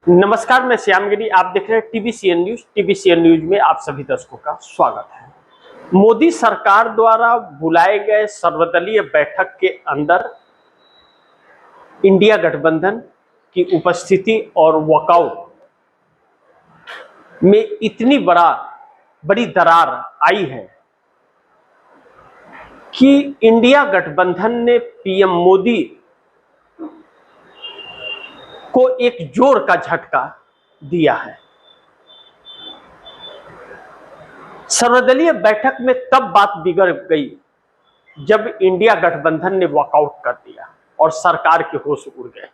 नमस्कार, मैं श्यामगिरी। आप देख रहे हैं टीबीसीएन न्यूज। टीबीसीएन न्यूज में आप सभी दर्शकों का स्वागत है। मोदी सरकार द्वारा बुलाए गए सर्वदलीय बैठक के अंदर इंडिया गठबंधन की उपस्थिति और वॉकआउट में इतनी बड़ी दरार आई है कि इंडिया गठबंधन ने पीएम मोदी को एक जोर का झटका दिया है। सर्वदलीय बैठक में तब बात बिगड़ गई जब इंडिया गठबंधन ने वॉकआउट कर दिया और सरकार के होश उड़ गए।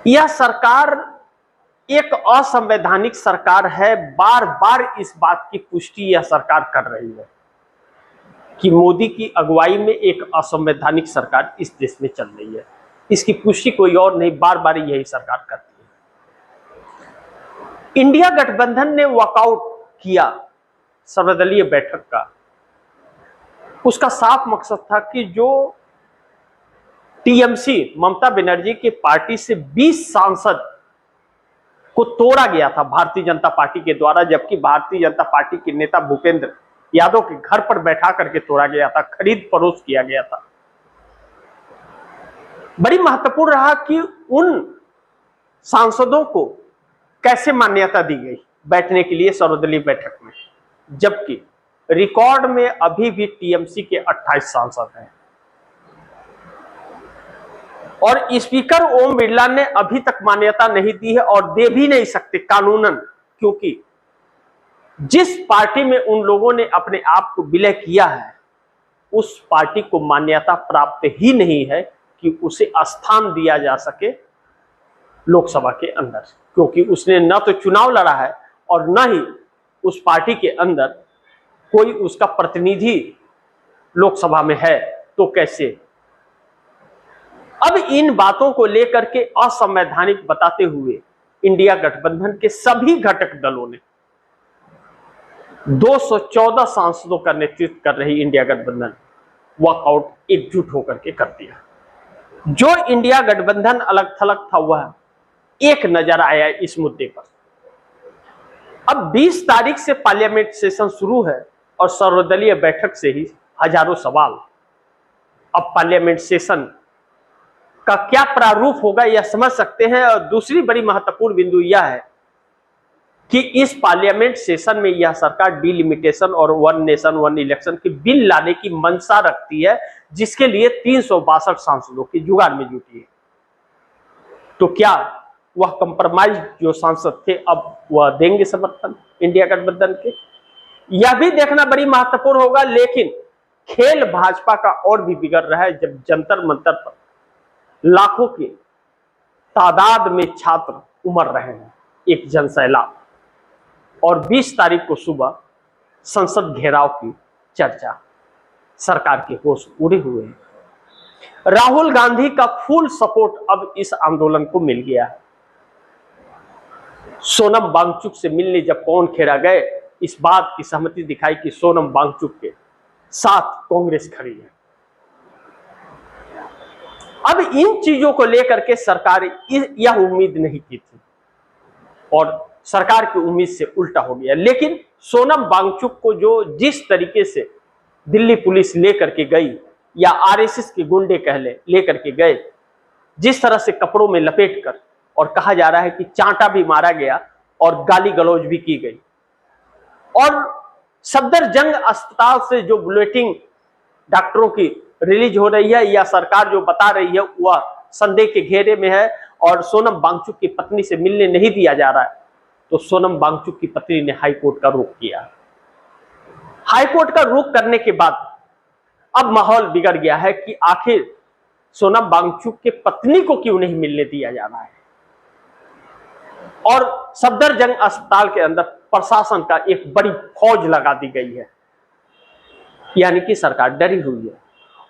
यह सरकार एक असंवैधानिक सरकार है। बार बार इस बात की पुष्टि यह सरकार कर रही है कि मोदी की अगुवाई में एक असंवैधानिक सरकार इस देश में चल रही है। इसकी पुष्टि कोई और नहीं, बार बार यही सरकार करती है। इंडिया गठबंधन ने वॉकआउट किया सर्वदलीय बैठक का। उसका साफ मकसद था कि जो टीएमसी ममता बनर्जी की पार्टी से 20 सांसद को तोड़ा गया था भारतीय जनता पार्टी के द्वारा, जबकि भारतीय जनता पार्टी के नेता भूपेंद्र यादव के घर पर बैठा करके तोड़ा गया था, खरीद फरोख्त किया गया था। बड़ी महत्वपूर्ण रहा कि उन सांसदों को कैसे मान्यता दी गई बैठने के लिए सर्वदलीय बैठक में, जबकि रिकॉर्ड में अभी भी टीएमसी के 28 सांसद हैं और स्पीकर ओम बिरला ने अभी तक मान्यता नहीं दी है और दे भी नहीं सकते कानूनन, क्योंकि जिस पार्टी में उन लोगों ने अपने आप को विलय किया है उस पार्टी को मान्यता प्राप्त ही नहीं है कि उसे स्थान दिया जा सके लोकसभा के अंदर, क्योंकि उसने न तो चुनाव लड़ा है और न ही उस पार्टी के अंदर कोई उसका प्रतिनिधि लोकसभा में है। तो कैसे? अब इन बातों को लेकर के असंवैधानिक बताते हुए इंडिया गठबंधन के सभी घटक दलों ने 214 सांसदों का नेतृत्व कर रही इंडिया गठबंधन वॉकआउट एकजुट होकर के कर दिया। जो इंडिया गठबंधन अलग थलग था वह एक नजर आया इस मुद्दे पर। अब 20 तारीख से पार्लियामेंट सेशन शुरू है और सर्वदलीय बैठक से ही हजारों सवाल। अब पार्लियामेंट सेशन का क्या प्रारूप होगा यह समझ सकते हैं। और दूसरी बड़ी महत्वपूर्ण बिंदु यह है कि इस पार्लियामेंट सेशन में यह सरकार डिलिमिटेशन और वन नेशन वन इलेक्शन की बिल लाने की मंशा रखती है, जिसके लिए 362 सांसदों की जुगाड़ में जुटी है। तो क्या वह कंप्रोमाइज जो सांसद थे अब वह देंगे समर्थन इंडिया गठबंधन के? यह भी देखना बड़ी महत्वपूर्ण होगा। लेकिन खेल भाजपा का और भी बिगड़ रहा है जब जंतर मंतर पर लाखों की तादाद में छात्र उमड़ रहे हैं एक जनसैलाब, और 20 तारीख को सुबह संसद घेराव की चर्चा। सरकार के होश उड़े हुए हैं। राहुल गांधी का फुल सपोर्ट अब इस आंदोलन को मिल गया है। सोनम वांगचुक से मिलने जब पवन खेड़ा गए, इस बात की सहमति दिखाई कि सोनम वांगचुक के साथ कांग्रेस खड़ी है। अब इन चीजों को लेकर के सरकार यह उम्मीद नहीं की थी और सरकार की उम्मीद से उल्टा हो गया। लेकिन सोनम वांगचुक को जो जिस तरीके से दिल्ली पुलिस लेकर के गई या आरएसएस के गुंडे लेकर के गए, जिस तरह से कपड़ों में लपेटकर, और कहा जा रहा है कि चांटा भी मारा गया और गाली गलौज भी की गई, और सफदरजंग अस्पताल से जो बुलेटिन डॉक्टरों की रिलीज हो रही है या सरकार जो बता रही है वह संदेह के घेरे में है और सोनम वांगचुक की पत्नी से मिलने नहीं दिया जा रहा है, तो सोनम वांगचुक की पत्नी ने हाईकोर्ट का रुख किया। हाईकोर्ट का रुख करने के बाद अब माहौल बिगड़ गया है कि आखिर सोनम वांगचुक के पत्नी को क्यों नहीं मिलने दिया जा रहा है। और सफदरजंग अस्पताल के अंदर प्रशासन का एक बड़ी फौज लगा दी गई है, यानी कि सरकार डरी हुई है।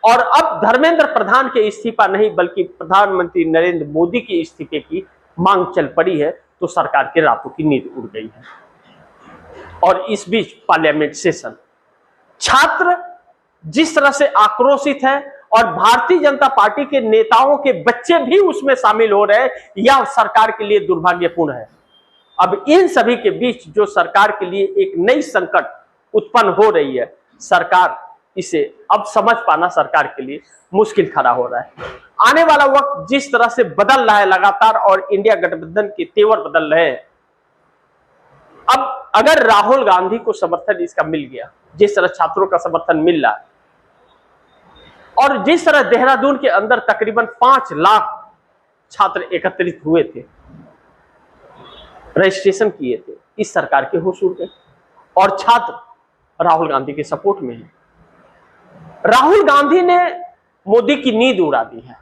और अब धर्मेंद्र प्रधान के इस्तीफा नहीं बल्कि प्रधानमंत्री नरेंद्र मोदी के इस्तीफे की मांग चल पड़ी है, तो सरकार के रातों की नींद उड़ गई है। और इस बीच पार्लियामेंट सेशन, छात्र जिस तरह से आक्रोशित है और भारतीय जनता पार्टी के नेताओं के बच्चे भी उसमें शामिल हो रहे हैं, यह सरकार के लिए दुर्भाग्यपूर्ण है। अब इन सभी के बीच जो सरकार के लिए एक नई संकट उत्पन्न हो रही है, सरकार इसे अब समझ पाना सरकार के लिए मुश्किल खड़ा हो रहा है। आने वाला वक्त जिस तरह से बदल रहा है लगातार और इंडिया गठबंधन के तेवर बदल रहे हैं, अब अगर राहुल गांधी को समर्थन इसका मिल गया, जिस तरह छात्रों का समर्थन मिल रहा है, और जिस तरह देहरादून के अंदर तकरीबन 5 लाख छात्र एकत्रित हुए थे, रजिस्ट्रेशन किए थे, इस सरकार के होश उड़ गए और छात्र राहुल गांधी के सपोर्ट में है। राहुल गांधी ने मोदी की नींद उड़ा दी है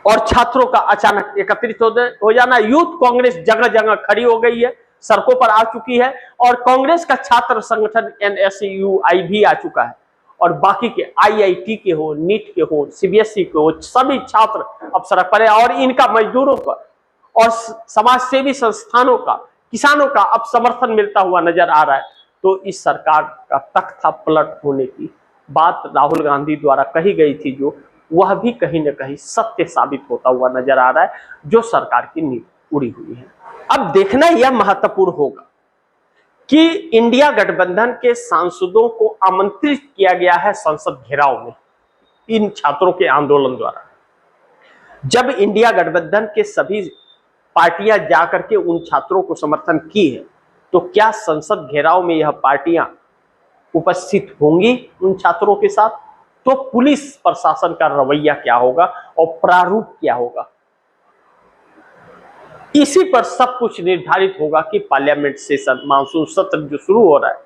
और छात्रों का अचानक एकत्रित हो जाना, यूथ कांग्रेस जगह जगह खड़ी हो गई है, सड़कों पर आ चुकी है और कांग्रेस का छात्र संगठन NSUI भी आ चुका है और बाकी के IIT के हो, नीट के हो, CBSE के हो, सभी छात्र अब सड़क पर है और इनका मजदूरों का और समाज सेवी संस्थानों का, किसानों का अब समर्थन मिलता हुआ नजर आ रहा है। तो इस सरकार का तख्ता पलट होने की बात राहुल गांधी द्वारा कही गई थी, जो वह भी कहीं न कहीं सत्य साबित होता हुआ नजर आ रहा है, जो सरकार की नींद उड़ी हुई है। अब देखना यह महत्वपूर्ण होगा कि इंडिया गठबंधन के सांसदों को आमंत्रित किया गया है संसद घेराव में इन छात्रों के आंदोलन द्वारा। जब इंडिया गठबंधन के सभी पार्टियां जाकर के उन छात्रों को समर्थन की है, तो क्या संसद घेराव में यह पार्टियां उपस्थित होंगी उन छात्रों के साथ? तो पुलिस प्रशासन का रवैया क्या होगा और प्रारूप क्या होगा, इसी पर सब कुछ निर्धारित होगा कि पार्लियामेंट सेशन, मानसून सत्र जो शुरू हो रहा है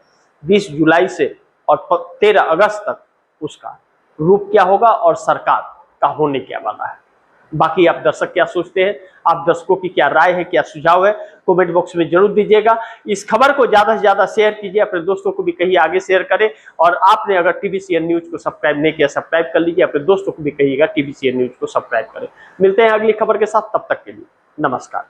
20 जुलाई से और 13 अगस्त तक, उसका रूप क्या होगा और सरकार का होने क्या वाला है। बाकी आप दर्शक क्या सोचते हैं, आप दर्शकों की क्या राय है, क्या सुझाव है, कमेंट बॉक्स में जरूर दीजिएगा। इस खबर को ज्यादा से ज्यादा शेयर कीजिए, अपने दोस्तों को भी कहिए आगे शेयर करें, और आपने अगर TVCN न्यूज को सब्सक्राइब नहीं किया, सब्सक्राइब कर लीजिए, अपने दोस्तों को भी कहिएगा TVCN न्यूज को सब्सक्राइब करें। मिलते हैं अगली खबर के साथ, तब तक के लिए नमस्कार।